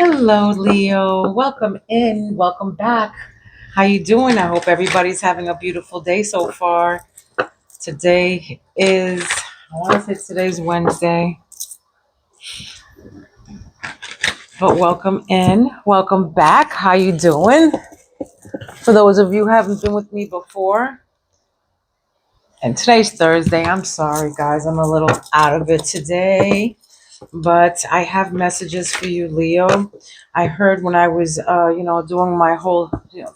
Hello, Leo. Welcome in. Welcome back. How you doing? I hope everybody's having a beautiful day so far. Today is, I want to say today's Wednesday, but welcome in. Welcome back. How you doing? For those of you who haven't been with me before, and today's Thursday. I'm sorry, guys. I'm a little out of it today. But I have messages for you, Leo. I heard when I was, doing my whole,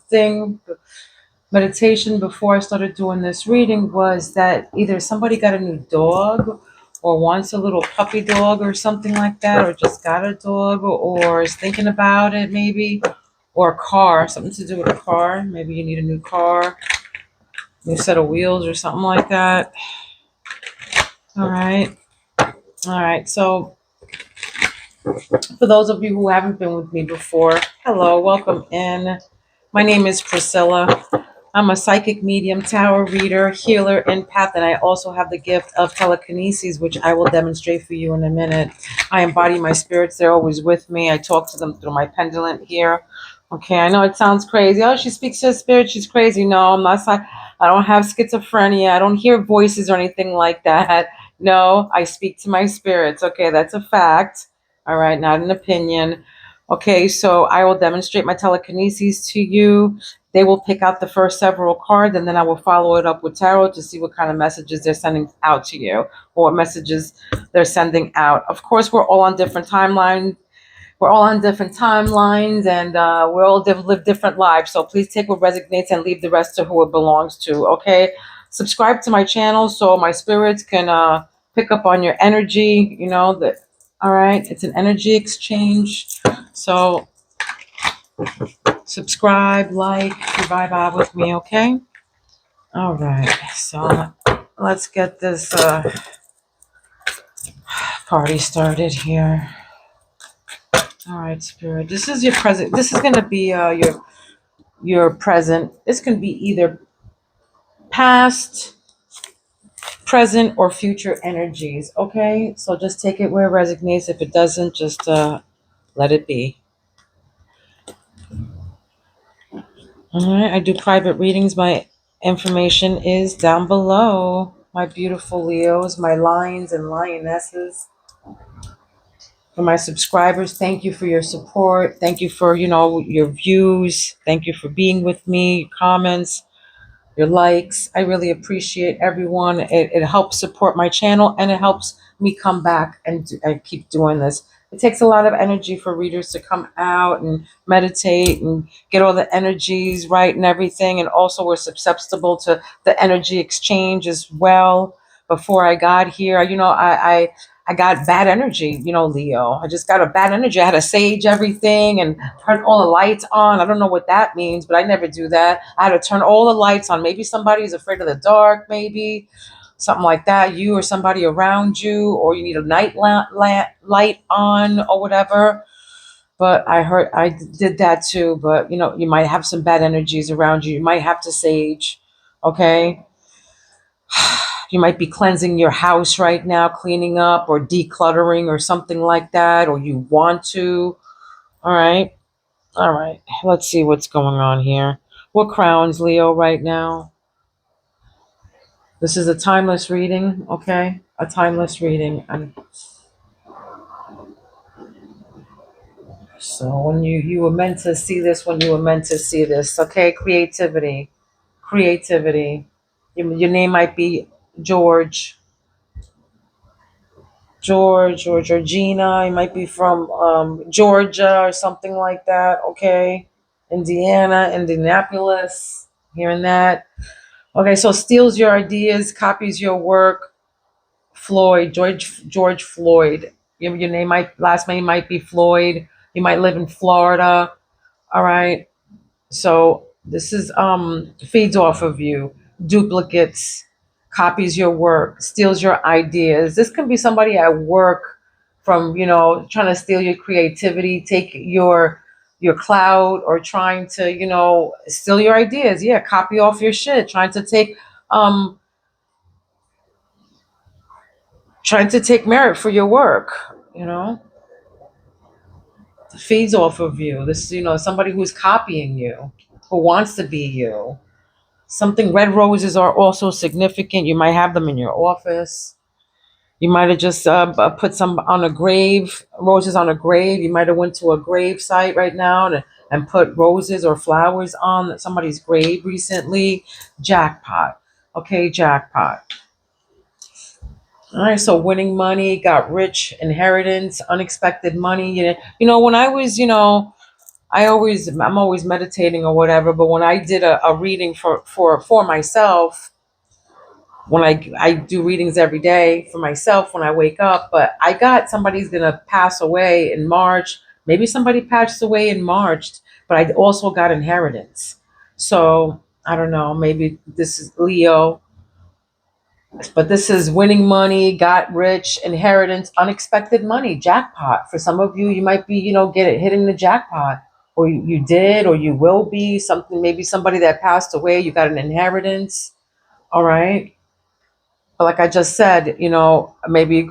thing, meditation before I started doing this reading was that either somebody got a new dog or wants a little puppy dog or something like that, or just got a dog or is thinking about it maybe, or a car, something to do with a car. Maybe you need a new car, new set of wheels or something like that. All right. All right. So for those of you who haven't been with me before, hello, welcome in. My name is Priscilla. I'm a psychic medium, tarot reader, healer, empath, and I also have the gift of telekinesis, which I will demonstrate for you in a minute. I embody my spirits. They're always with me. I talk to them through my pendulum here. Okay, I know it sounds crazy. Oh, she speaks to a spirit. She's crazy. No, I'm not. I don't have schizophrenia. I don't hear voices or anything like that. No, I speak to my spirits. Okay, that's a fact. All right, not an opinion. Okay, so I will demonstrate my telekinesis to you. They will pick out the first several cards, and then I will follow it up with tarot to see what kind of messages they're sending out to you, or what messages they're sending out. Of course, we're all on different timelines. We're all on different timelines, and we all live different lives. So please take what resonates and leave the rest to who it belongs to. Okay, subscribe to my channel so my spirits can pick up on your energy. You know that. All right, it's an energy exchange. So subscribe, like, vibe with me. Okay. All right, so let's get this party started here. All right, Spirit. This is your present. This is going to be your present. This can be either past, present, or future energies. Okay, so just take it where it resonates. If it doesn't, just let it be. All right, I do private readings. My information is down below. My beautiful Leos, my lions and lionesses. For my subscribers, thank you for your support. Thank you for, your views. Thank you for being with me, your comments, your likes. I really appreciate everyone. It helps support my channel, and it helps me come back and keep doing this. It takes a lot of energy for readers to come out and meditate and get all the energies right and everything. And also we're susceptible to the energy exchange as well. Before I got here, I got bad energy, Leo. I just got a bad energy. I had to sage everything and turn all the lights on. I don't know what that means, but I never do that. I had to turn all the lights on. Maybe somebody's afraid of the dark, maybe something like that. You or somebody around you, or you need a night light on or whatever. But I heard I did that too. But you might have some bad energies around you. You might have to sage. Okay. You might be cleansing your house right now, cleaning up or decluttering or something like that, or you want to. All right. All right. Let's see what's going on here. What crowns Leo right now? This is a timeless reading, okay? A timeless reading. And so when you were meant to see this, when you were meant to see this, okay? Creativity. Creativity. Your name might be George. George or Georgina. You might be from Georgia or something like that. Okay, Indiana, Indianapolis. Hearing that. Okay, so steals your ideas, copies your work. Floyd, George Floyd. Your name might last name might be Floyd. You might live in Florida. All right. So this is feeds off of you, duplicates, copies your work, steals your ideas. This can be somebody at work from trying to steal your creativity, take your cloud, or trying to steal your ideas. Yeah, copy off your shit, um trying to take merit for your work. feeds off of you. This, somebody who's copying you, who wants to be you. Something, red roses are also significant. You might have them in your office. You might have just put some on a grave, roses on a grave. You might have went to a grave site right now and put roses or flowers on somebody's grave recently. Jackpot. Okay, jackpot. All right, so winning money, got rich, inheritance, unexpected money. When I was, I'm always meditating or whatever. But when I did a reading for myself, when I do readings every day for myself when I wake up, but I got somebody's gonna pass away in March. Maybe somebody passed away in March, but I also got inheritance. So I don't know. Maybe this is Leo, but this is winning money, got rich, inheritance, unexpected money, jackpot. For some of you, you might be, get it hitting the jackpot, or you did, or you will be something. Maybe somebody that passed away, you got an inheritance. All right. But like I just said, maybe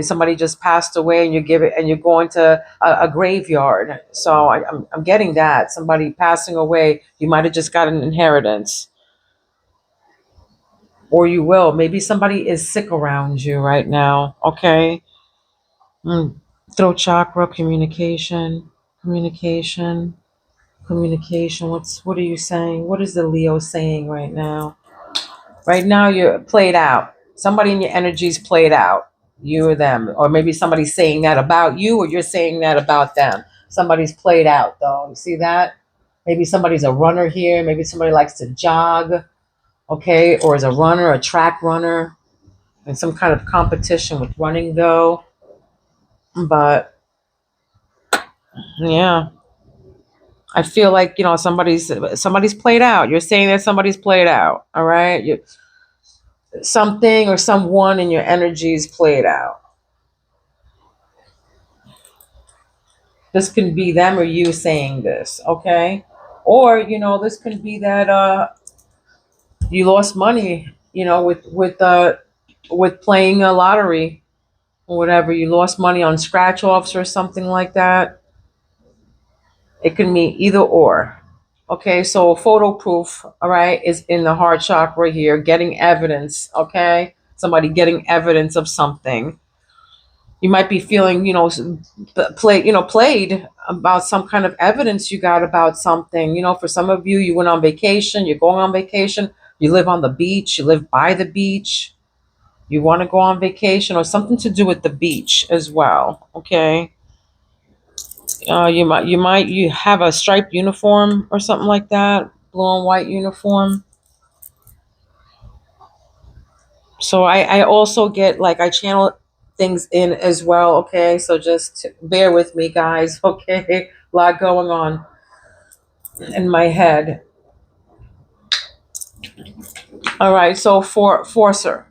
somebody just passed away and you give it, and you're going to a graveyard. So I'm getting that somebody passing away, you might have just got an inheritance, or you will. Maybe somebody is sick around you right now. Okay. Mm. Throat chakra, communication, communication, communication. What are you saying? What is the Leo saying right now? Right now, you're played out. Somebody in your energy's played out. You or them. Or maybe somebody's saying that about you, or you're saying that about them. Somebody's played out, though. You see that? Maybe somebody's a runner here. Maybe somebody likes to jog, okay? Or is a runner, a track runner, in some kind of competition with running, though. But yeah, I feel like, somebody's played out. You're saying that somebody's played out, all right? Something or someone in your energy is played out. This can be them or you saying this, okay? Or, this could be that you lost money, with playing a lottery or whatever. You lost money on scratch offs or something like that. It can mean either or. Okay, so photo proof, all right, is in the heart chakra here, getting evidence, okay? Somebody getting evidence of something. You might be feeling, played about some kind of evidence you got about something. For some of you, you went on vacation, you're going on vacation, you live on the beach, you live by the beach, you want to go on vacation, or something to do with the beach as well. Okay. You have a striped uniform or something like that, blue and white uniform. So I also get, like, I channel things in as well. Okay, so just bear with me, guys. Okay, a lot going on in my head. All right, so for forcer,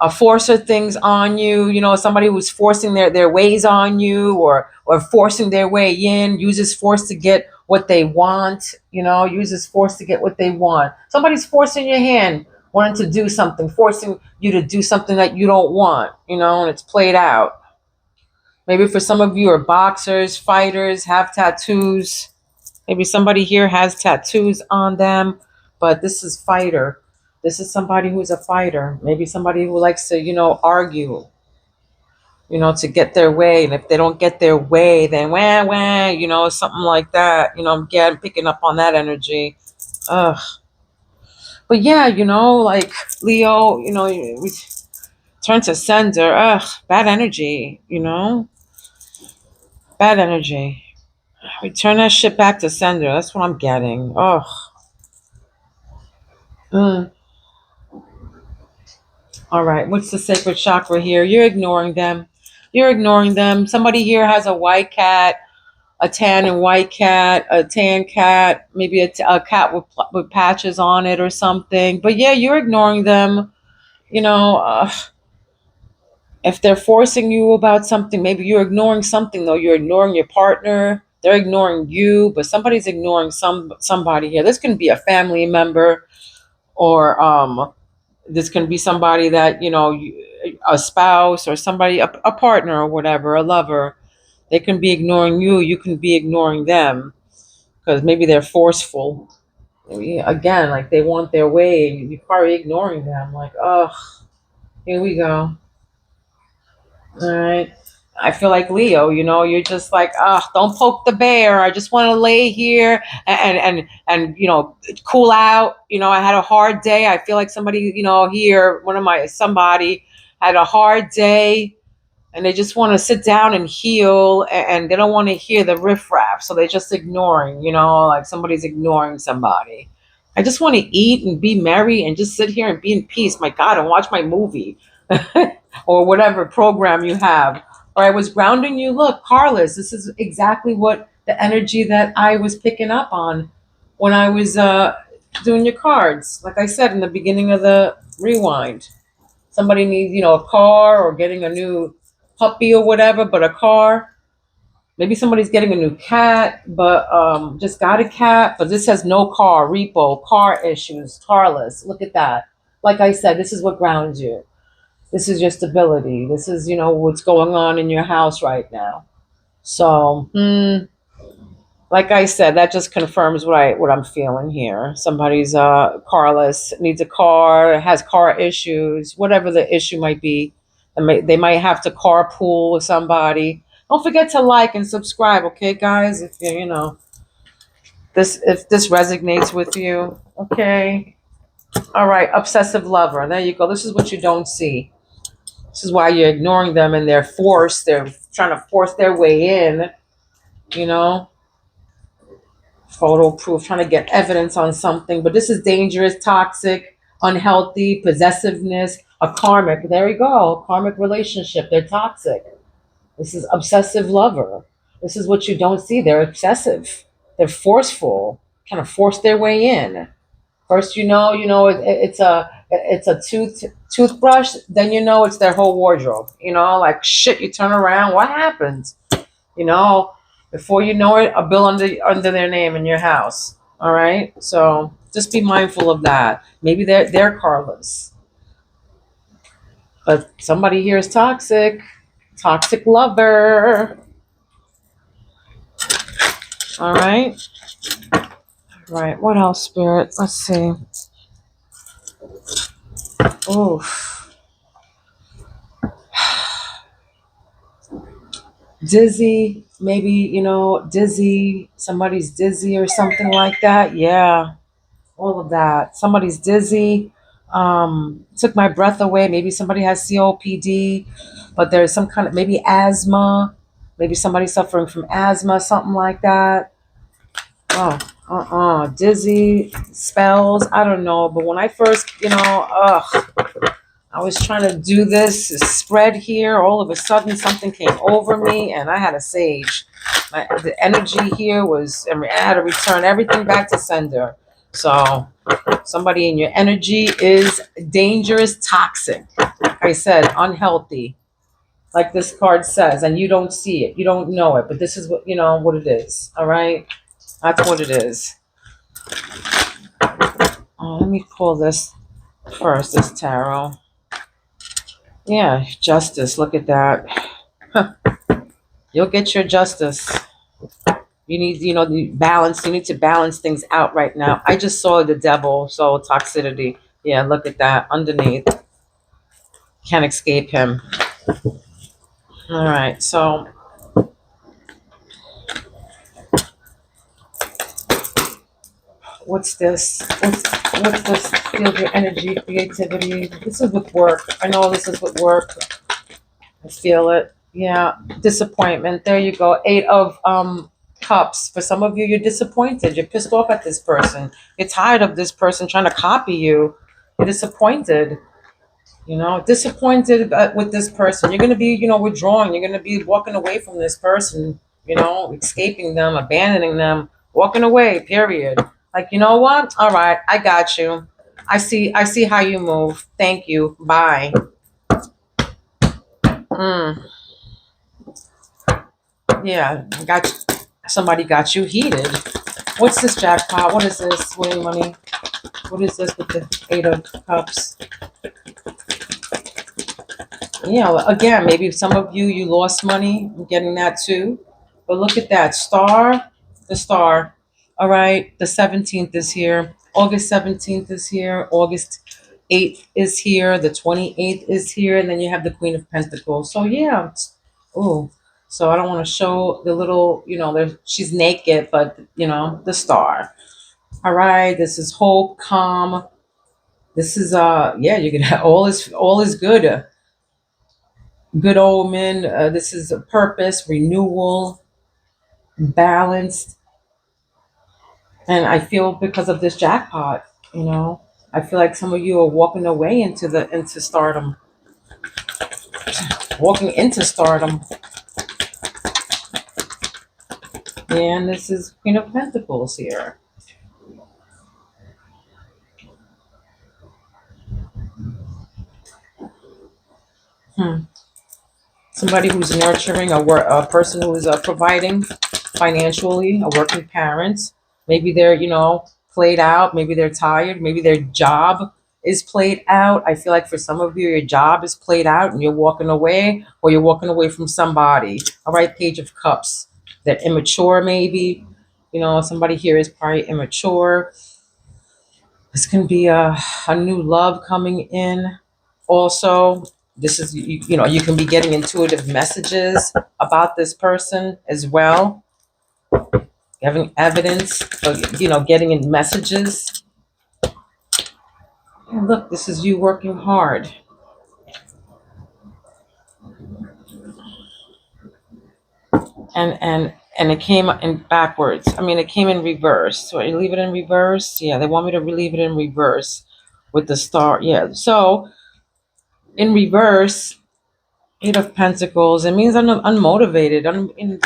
a forcer things on you. Somebody who's forcing their ways on you, or forcing their way in, uses force to get what they want. Uses force to get what they want. Somebody's forcing your hand, wanting to do something, forcing you to do something that you don't want. And it's played out. Maybe for some of you are boxers, fighters, have tattoos. Maybe somebody here has tattoos on them, but this is fighter. This is somebody who's a fighter. Maybe somebody who likes to, argue, to get their way. And if they don't get their way, then wah, wah, something like that. I'm picking up on that energy. Ugh. But yeah, like Leo, we turn to sender. Ugh, bad energy, bad energy. Return that shit back to sender. That's what I'm getting. Oh. Mm. All right. What's the sacred chakra here? You're ignoring them. You're ignoring them. Somebody here has a white cat, a tan and white cat, a tan cat, maybe a cat with patches on it or something. But yeah, you're ignoring them. You know, uh, if they're forcing you about something, maybe you're ignoring something though. You're ignoring your partner. They're ignoring you, but somebody's ignoring somebody here. This can be a family member, or this can be somebody that a spouse, or somebody, a partner or whatever, a lover. They can be ignoring you. You can be ignoring them because maybe they're forceful. Maybe, again, like they want their way. You're probably ignoring them. Like, oh, here we go. All right. I feel like Leo, you're just like, don't poke the bear. I just want to lay here and cool out. I had a hard day. I feel like somebody, here, somebody had a hard day and they just want to sit down and heal and they don't want to hear the riffraff. So they're just ignoring, like somebody's ignoring somebody. I just want to eat and be merry and just sit here and be in peace, my God, and watch my movie or whatever program you have. Or I was grounding you. Look, Carlos, this is exactly what the energy that I was picking up on when I was doing your cards. Like I said in the beginning of the rewind, somebody needs, a car or getting a new puppy or whatever, but a car. Maybe somebody's getting a new cat, but just got a cat, but this has no car, repo, car issues, carless. Look at that. Like I said, this is what grounds you. This is your stability. This is, what's going on in your house right now. So, like I said, that just confirms what I'm feeling here. Somebody's carless, needs a car, has car issues, whatever the issue might be. They might have to carpool with somebody. Don't forget to like and subscribe, okay, guys? If if this resonates with you, okay. All right, obsessive lover. There you go. This is what you don't see. This is why you're ignoring them and they're forced. They're trying to force their way in, you know. Photo proof, trying to get evidence on something. But this is dangerous, toxic, unhealthy, possessiveness, a karmic. There you go. Karmic relationship. They're toxic. This is obsessive lover. This is what you don't see. They're obsessive. They're forceful, trying to force their way in. First, it's a toothbrush. Then it's their whole wardrobe. Like shit. You turn around. What happens? You know, Before you know it, a bill under their name in your house. All right. So just be mindful of that. Maybe they're carless, but somebody here is toxic. Toxic lover. All right. Right. What else, Spirit? Let's see. Oof. Dizzy. Maybe, dizzy. Somebody's dizzy or something like that. Yeah. All of that. Somebody's dizzy. Took my breath away. Maybe somebody has COPD, but there's some kind of maybe asthma. Maybe somebody suffering from asthma, something like that. Oh, dizzy, spells. I don't know. But when I first, I was trying to do this spread here. All of a sudden, something came over me, and I had a sage. The energy here was, I had to return everything back to sender. So, somebody in your energy is dangerous, toxic. Like I said, unhealthy. Like this card says, and you don't see it, you don't know it, but this is what it is. All right, that's what it is. Let me pull this first. This tarot. Yeah, justice. Look at that. You'll get your justice. You need, balance. You need to balance things out right now. I just saw the devil, so toxicity. Yeah, look at that underneath. Can't escape him. All right, so what's this? What's this? Feel your energy, creativity. This is with work. I know this is with work. I feel it. Yeah, disappointment. There you go. 8 of cups. For some of you, you're disappointed. You're pissed off at this person. You're tired of this person trying to copy you. You're disappointed. Disappointed with this person. You're going to be, withdrawing. You're going to be walking away from this person, escaping them, abandoning them, walking away, period. Like, you know what? All right, I got you. I see how you move. Thank you. Bye. Yeah, somebody got you heated. What's this jackpot? What is this? Winning money. What is this with the 8 of cups? Again, maybe some of you, you lost money. I'm getting that too. But look at that star, the star. All right, the 17th is here. August 17th is here. August 8th is here. The 28th is here. And then you have the Queen of Pentacles. So, yeah. Oh, so I don't want to show the little, she's naked, but, the star. All right, this is hope, calm. This is, yeah, you can have all is good. Good omen. This is a purpose, renewal, balanced, and I feel because of this jackpot, you know, I feel like some of you are walking away into stardom, walking into stardom. And this is Queen of Pentacles here. Hmm. Somebody who's nurturing, a person who is providing financially, a working parent. Maybe they're, played out. Maybe they're tired. Maybe their job is played out. I feel like for some of you, your job is played out and you're walking away, or you're walking away from somebody. All right, Page of Cups. They're immature, maybe. Somebody here is probably immature. This can be a new love coming in. Also, this is, you can be getting intuitive messages about this person as well. Having evidence, getting in messages. And look, this is you working hard. And it came in backwards. I mean, it came in reverse. So I leave it in reverse. Yeah, they want me to leave it in reverse with the star. Yeah. So in reverse, Eight of Pentacles. It means I'm unmotivated.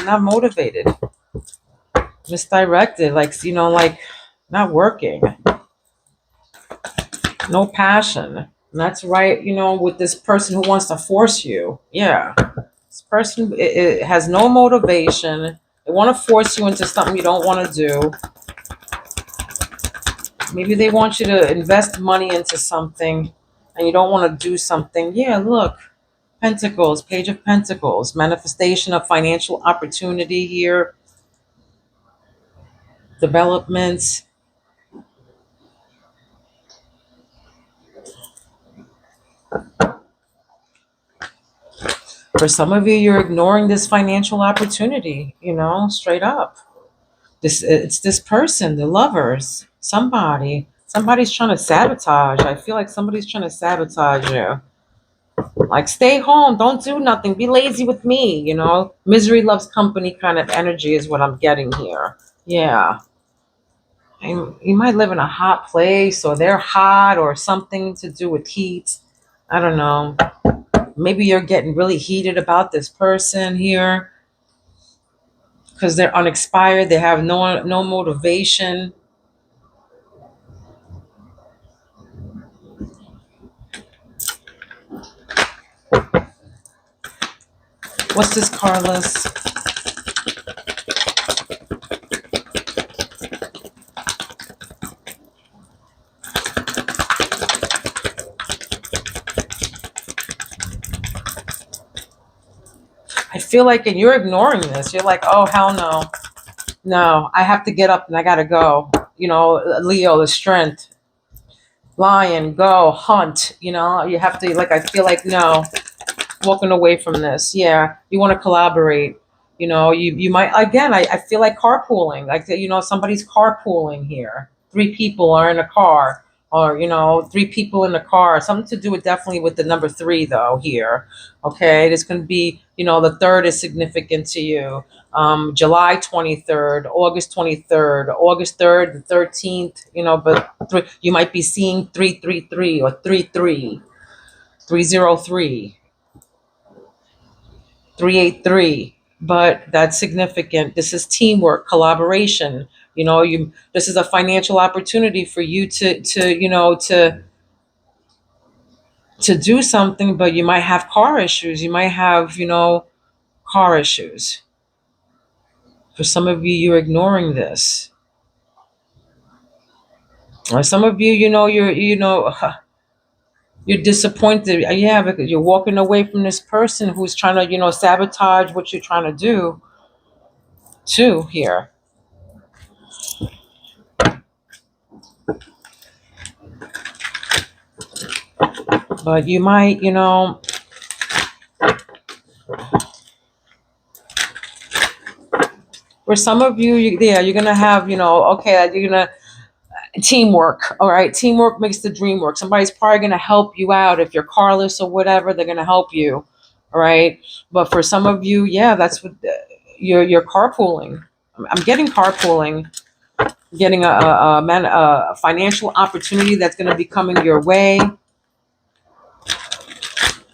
Not motivated. Misdirected. Like not working. No passion. And that's right. With this person who wants to force you. Yeah. This person it has no motivation. They want to force you into something you don't want to do. Maybe they want you to invest money into something and you don't want to do something. Yeah, look. Pentacles, Page of Pentacles, manifestation of financial opportunity here, developments. For some of you, you're ignoring this financial opportunity, straight up. It's this person, the lovers, somebody's trying to sabotage. I feel like somebody's trying to sabotage you. Like, stay home, don't do nothing, be lazy with me, Misery loves company kind of energy is what I'm getting here. Yeah. And you might live in a hot place, or they're hot, or something to do with heat. I don't know. Maybe you're getting really heated about this person here because they're unexpired. They have no motivation. What's this card list? I feel like, and you're ignoring this. You're like, oh, hell no. No, I have to get up and I got to go. Leo, the strength. Lion, go, hunt. You have to, I feel like, no, walking away from this. Yeah, you want to collaborate. You might, again, I feel like carpooling. Like, somebody's carpooling here. Three people are in a car, or three people in a car. Something to do with, definitely with the number three though here. Okay, there's going to be, the third is significant to you. July 23rd, August 23rd, August 3rd, the 13th. But you might be seeing 333 or 303. 383, but that's significant. This is teamwork, collaboration. This is a financial opportunity for you to do something, but you might have car issues. You might have, car issues. For some of you, you're ignoring this. Or some of you, you're You're disappointed. Yeah, because you're walking away from this person who's trying to, sabotage what you're trying to do too here. But you might, for some of you, yeah, you're gonna have, okay, you're gonna teamwork. All right, teamwork makes the dream work. Somebody's probably gonna help you out if you're carless or whatever. They're gonna help you. All right, but for some of you, yeah, that's what you're carpooling. I'm getting carpooling, getting a financial opportunity that's gonna be coming your way.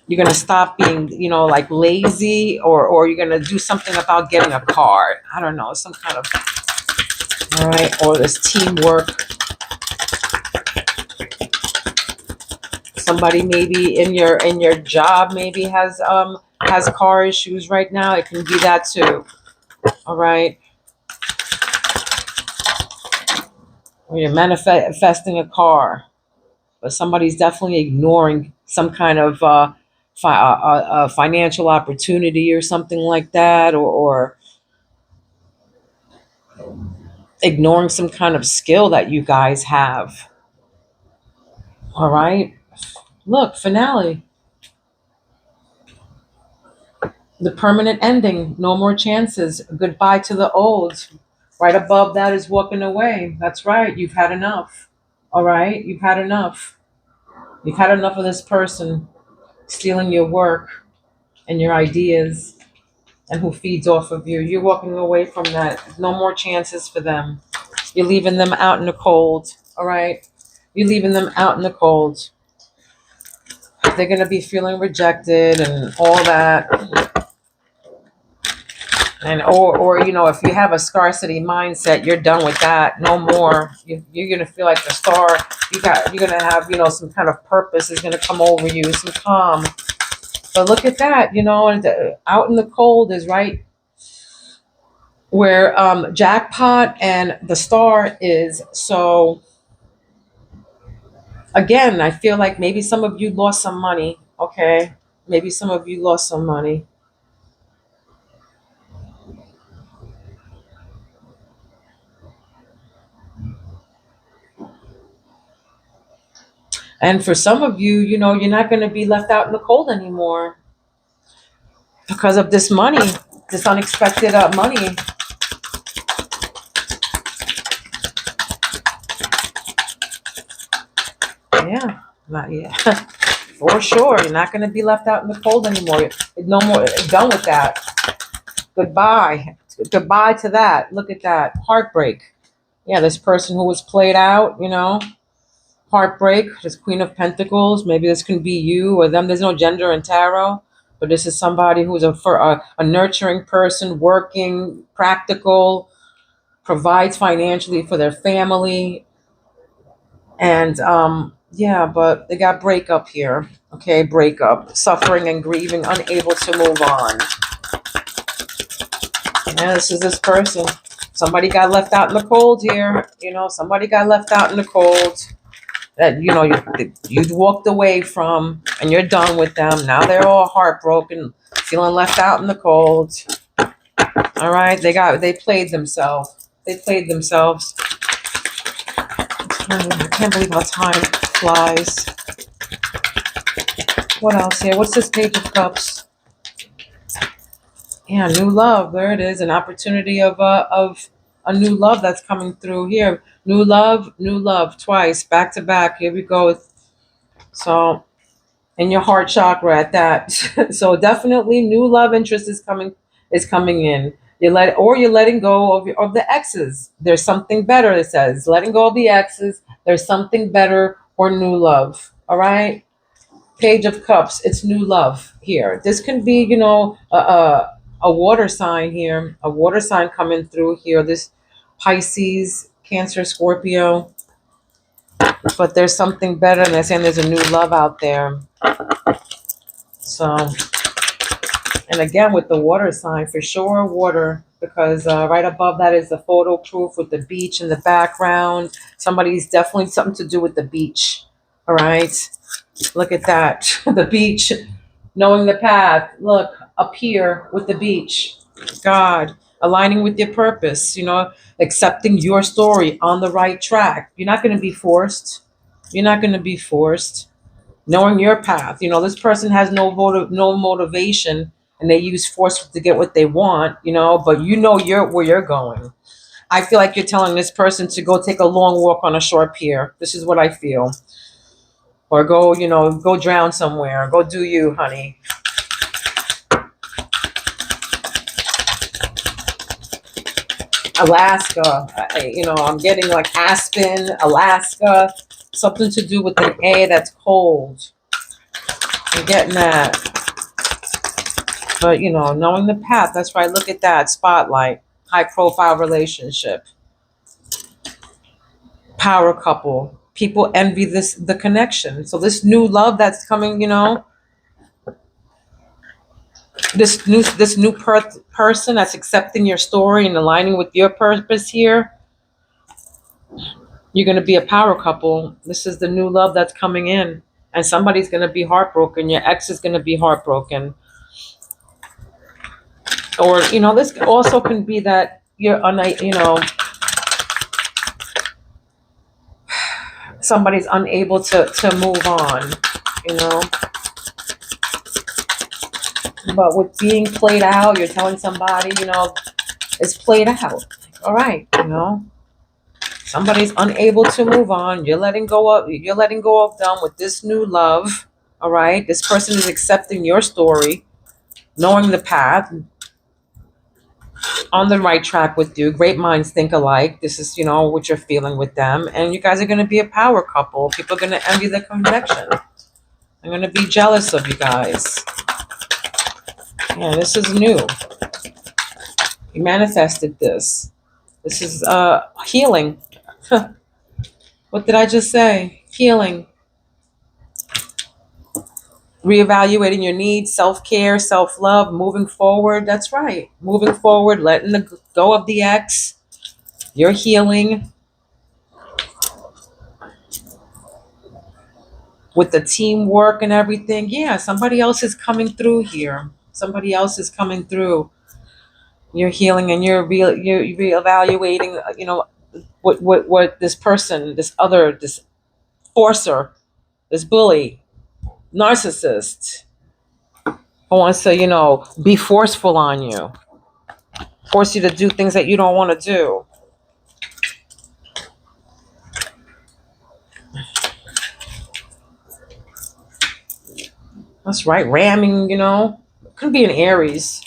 You're gonna stop being, like lazy, or you're gonna do something about getting a car. I don't know, some kind of, all right, or this teamwork. Somebody maybe in your job maybe has car issues right now. It can be that too. All right, or you're manifesting a car, but somebody's definitely ignoring some kind of financial opportunity or something like that, or ignoring some kind of skill that you guys have. All right, look, finale, the permanent ending, no more chances, goodbye to the old. Right above that is walking away. That's right, you've had enough. All right, you've had enough. You've had enough of this person stealing your work and your ideas and who feeds off of you. You're walking away from that. No more chances for them. You're leaving them out in the cold. All right, you're leaving them out in the cold. They're going to be feeling rejected and all that. And or if you have a scarcity mindset, you're done with that. No more. You're going to feel like the star. You're going to have, some kind of purpose is going to come over you, some calm. But look at that, and out in the cold is right where jackpot and the star is. So again, I feel like maybe some of you lost some money. Okay, maybe some of you lost some money. And for some of you, you're not going to be left out in the cold anymore because of this money, this unexpected money. Yeah, not yet. For sure, you're not going to be left out in the cold anymore. No more. Done with that. Goodbye. Goodbye to that. Look at that. Heartbreak. Yeah, this person who was played out, heartbreak, this Queen of Pentacles. Maybe this can be you or them. There's no gender in tarot, but this is somebody who's a nurturing person, working, practical, provides financially for their family. And yeah, but they got breakup here. Okay, breakup, suffering and grieving, unable to move on. Yeah, this is this person. Somebody got left out in the cold here. Somebody got left out in the cold that you'd walked away from, and you're done with them. Now they're all heartbroken, feeling left out in the cold. All right, they played themselves. They played themselves. I can't believe how time flies. What else here? What's this Page of Cups? Yeah, new love. There it is. An opportunity of a new love that's coming through here. New love, twice, back to back. Here we go. So, in your heart chakra at that. So definitely new love interest is coming in. You're letting go of the exes. There's something better. It says letting go of the exes. There's something better or new love. All right. Page of Cups. It's new love here. This can be, a water sign here. A water sign coming through here. This Pisces, Cancer, Scorpio. But there's something better, and they're saying there's a new love out there. So, and again with the water sign, for sure, water, because right above that is the photo proof with the beach in the background. Somebody's definitely something to do with the beach. All right. Look at that. The beach, knowing the path. Look, up here with the beach. God, aligning with your purpose, accepting your story on the right track. You're not going to be forced. You're not going to be forced. Knowing your path. This person has no motivation, and they use force to get what they want, but where you're going. I feel like you're telling this person to go take a long walk on a shore pier. This is what I feel. Or go drown somewhere. Go do you, honey. Alaska. I'm getting like Aspen, Alaska, something to do with an A that's cold. I'm getting that. But knowing the path, that's right. Look at that spotlight, high profile relationship, power couple. People envy the connection. So this new love that's coming, this new person that's accepting your story and aligning with your purpose here. You're going to be a power couple. This is the new love that's coming in, and somebody's going to be heartbroken. Your ex is going to be heartbroken, or this also can be that somebody's unable to move on. You know, but with being played out, you're telling somebody, it's played out. All right, somebody's unable to move on. You're letting go of them with this new love. All right, this person is accepting your story, knowing the path, on the right track with you. Great minds think alike. This is, what you're feeling with them, and you guys are going to be a power couple. People are going to envy the connection. I'm going to be jealous of you guys. Yeah, this is new. You manifested this. This is healing. What did I just say? Healing. Reevaluating your needs, self-care, self-love, moving forward. That's right. Moving forward, letting go of the ex. You're healing with the teamwork and everything. Yeah, somebody else is coming through here. Somebody else is coming through. You're healing, and you're reevaluating. What this person, this forcer, this bully, narcissist, who wants to, be forceful on you, force you to do things that you don't want to do. That's right, ramming, could be an Aries,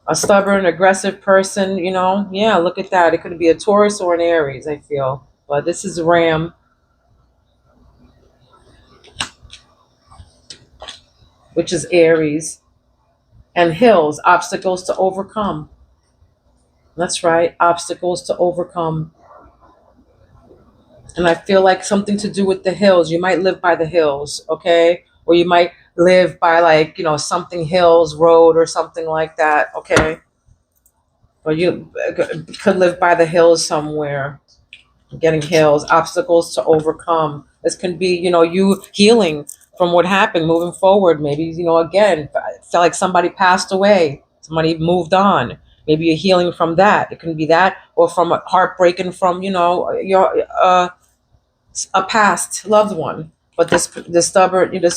a stubborn, aggressive person, yeah, look at that. It could be a Taurus or an Aries, I feel. But this is Ram, which is Aries, and hills, obstacles to overcome. That's right, obstacles to overcome. And I feel like something to do with the hills. You might live by the hills, okay? Or you might live by like, something hills road or something like that, okay? Or you could live by the hills somewhere, getting hills, obstacles to overcome. This can be, you healing from what happened, moving forward. Maybe, again, felt like somebody passed away, somebody moved on. Maybe you're healing from that. It can be that, or from a heartbreaking from, your a past loved one. But this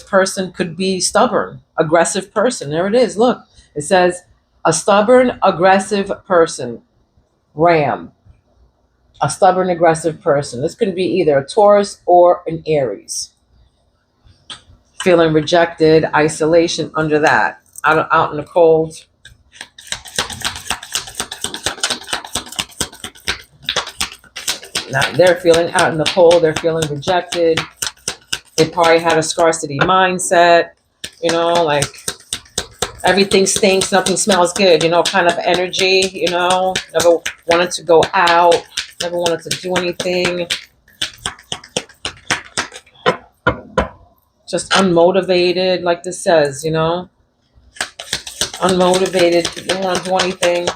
person could be stubborn, aggressive person. There it is. Look, it says a stubborn, aggressive person. Ram, a stubborn, aggressive person. This could be either a Taurus or an Aries. Feeling rejected, isolation under that, out in the cold. Now they're feeling out in the cold. They're feeling rejected. They probably had a scarcity mindset. Like everything stinks, nothing smells good. Kind of energy. Never wanted to go out. Never wanted to do anything. Just unmotivated, like this says, unmotivated, don't want to do anything.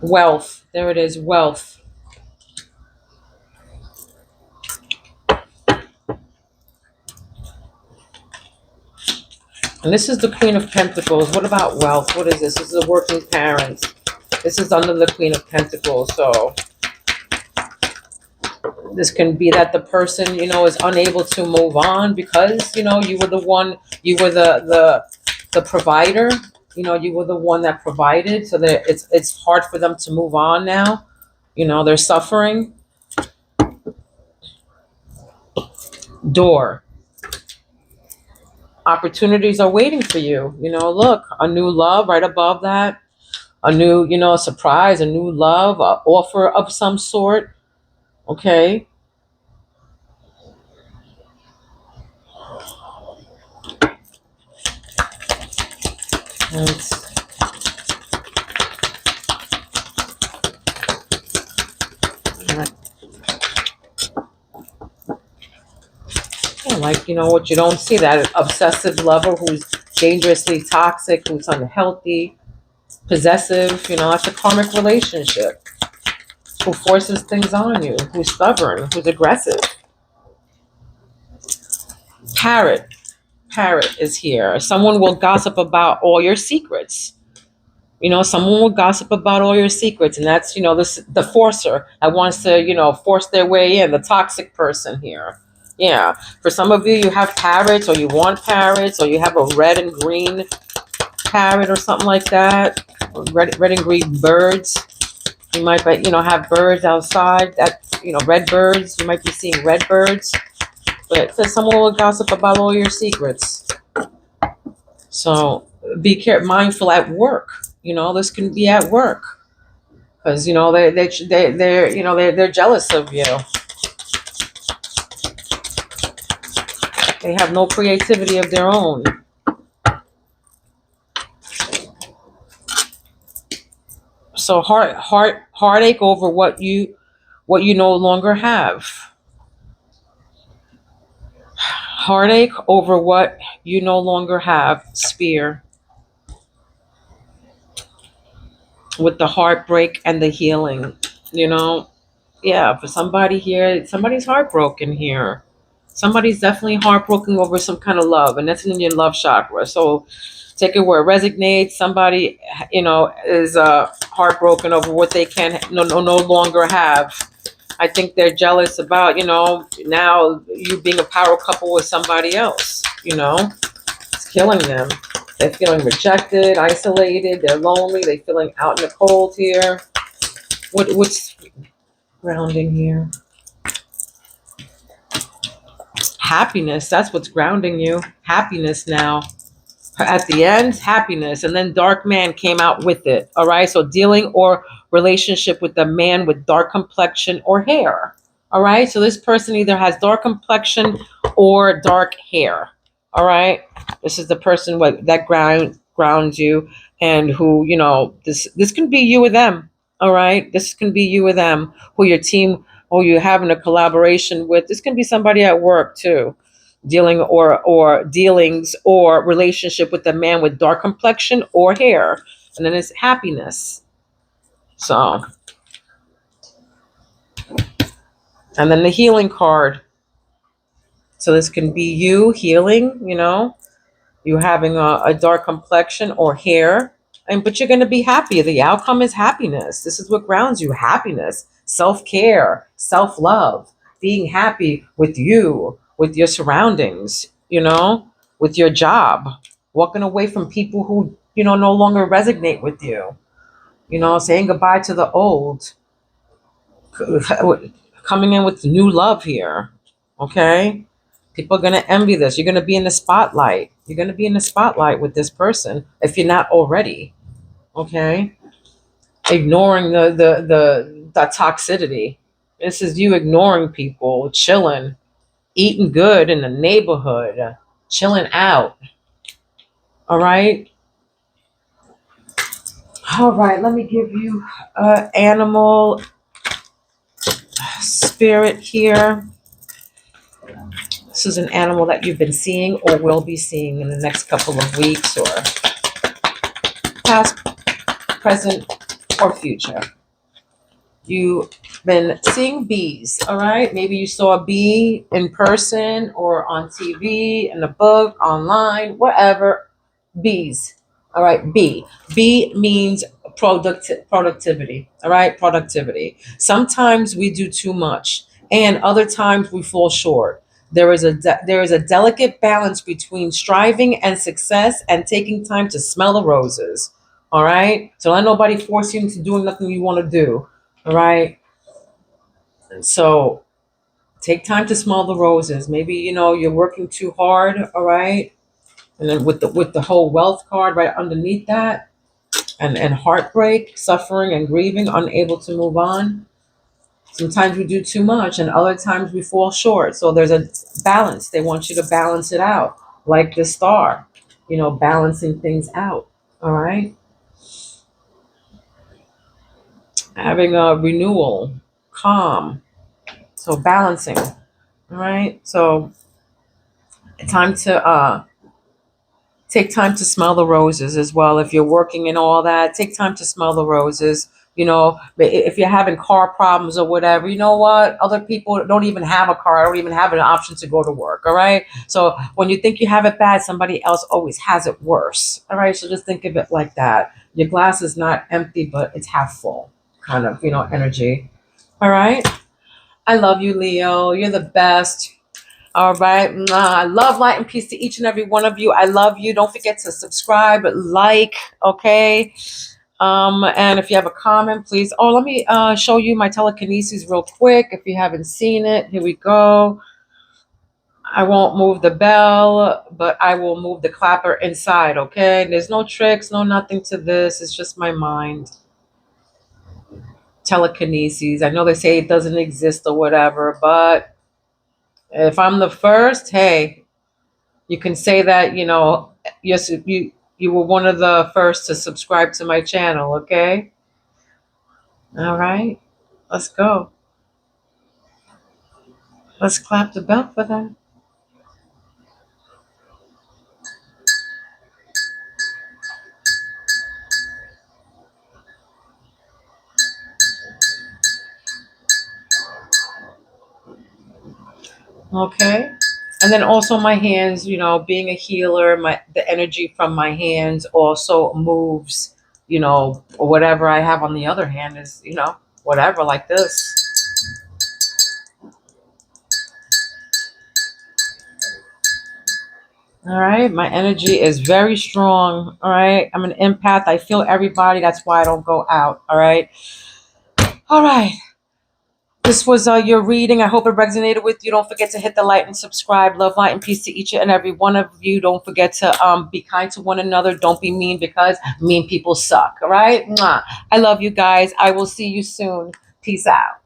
Wealth, there it is, wealth. And this is the Queen of Pentacles. What about wealth? What is this? This is a working parent. This is under the Queen of Pentacles. So this can be that the person, is unable to move on because, you were the one, you were the provider, you were the one that provided. So that it's hard for them to move on now. They're suffering. Door. Opportunities are waiting for you. Look, a new love right above that. A new, surprise, a new love, a offer of some sort. Okay. It's, like, what you don't see, that obsessive lover who's dangerously toxic, who's unhealthy, possessive, that's a karmic relationship. Who forces things on you, who's stubborn, who's aggressive. Parrot. Parrot is here. Someone will gossip about all your secrets. Someone will gossip about all your secrets, and that's, the forcer that wants to, force their way in, the toxic person here. Yeah. For some of you, you have parrots, or you want parrots, or you have a red and green parrot or something like that. Or red and green birds. You might, have birds outside. That, red birds. You might be seeing red birds. But it says someone will gossip about all your secrets. So be mindful at work. This can be at work because they're jealous of you. They have no creativity of their own. So heartache over what you no longer have. Heartache over what you no longer have. Spear. With the heartbreak and the healing, yeah, for somebody here, somebody's heartbroken here. Somebody's definitely heartbroken over some kind of love, and that's in your love chakra. So take it where it resonates. Somebody, is heartbroken over what they can no longer have. I think they're jealous about, now you being a power couple with somebody else. It's killing them. They're feeling rejected, isolated. They're lonely. They're feeling out in the cold here. What's grounding here? Happiness. That's what's grounding you. Happiness now. At the end, happiness. And then dark man came out with it. All right. So dealing or relationship with a man with dark complexion or hair. All right. So this person either has dark complexion or dark hair. All right. This is the person that grounds you, and who, this can be you or them. All right. This can be you or them, who your team, or you're having a collaboration with. This can be somebody at work too, dealing or dealings or relationship with a man with dark complexion or hair. And then it's happiness. So, and then the healing card. So this can be you healing, you having a dark complexion or hair, but you're going to be happy. The outcome is happiness. This is what grounds you. Happiness, self-care, self-love, being happy with you, with your surroundings, with your job, walking away from people who, no longer resonate with you, saying goodbye to the old, coming in with new love here. Okay. People are going to envy this. You're going to be in the spotlight. You're going to be in the spotlight with this person if you're not already. Okay? Ignoring the toxicity. This is you ignoring people, chilling, eating good in the neighborhood, chilling out. All right? All right, let me give you animal spirit here. This is an animal that you've been seeing or will be seeing in the next couple of weeks, or past, present, or future. You've been seeing bees, all right? Maybe you saw a bee in person or on TV, in a book, online, whatever. B's. All right, B. B means productivity. All right, productivity. Sometimes we do too much, and other times we fall short. There is a delicate balance between striving and success and taking time to smell the roses. All right, so let nobody force you into doing nothing you want to do. All right, so take time to smell the roses. Maybe you're working too hard. All right, and then with the whole wealth card right underneath that, and heartbreak, suffering, and grieving, unable to move on. Sometimes we do too much, and other times we fall short. So there's a balance. They want you to balance it out, like the star, balancing things out. All right, having a renewal, calm. So balancing. All right, so time to take time to smell the roses as well. If you're working and all that, take time to smell the roses. If you're having car problems or whatever, you know what? Other people don't even have a car, don't even have an option to go to work. All right. So when you think you have it bad, somebody else always has it worse. All right. So just think of it like that. Your glass is not empty, but it's half full, kind of, energy. All right. I love you, Leo. You're the best. All right. I love, light, and peace to each and every one of you. I love you. Don't forget to subscribe, like, okay? And if you have a comment, please. Oh, let me show you my telekinesis real quick. If you haven't seen it, here we go. I won't move the bell, but I will move the clapper inside, okay? There's no tricks, no nothing to this. It's just my mind. Telekinesis. I know they say it doesn't exist or whatever, but if I'm the first, hey, you can say that, yes, you were one of the first to subscribe to my channel, okay? All right, let's go. Let's clap the bell for that. Okay. And then also my hands, being a healer, the energy from my hands also moves, or whatever I have on the other hand is, whatever, like this. All right, my energy is very strong. All right, I'm an empath. I feel everybody. That's why I don't go out. All right. All right. This was your reading. I hope it resonated with you. Don't forget to hit the like and subscribe. Love, light, and peace to each and every one of you. Don't forget to be kind to one another. Don't be mean, because mean people suck. All right. Mwah. I love you guys. I will see you soon. Peace out.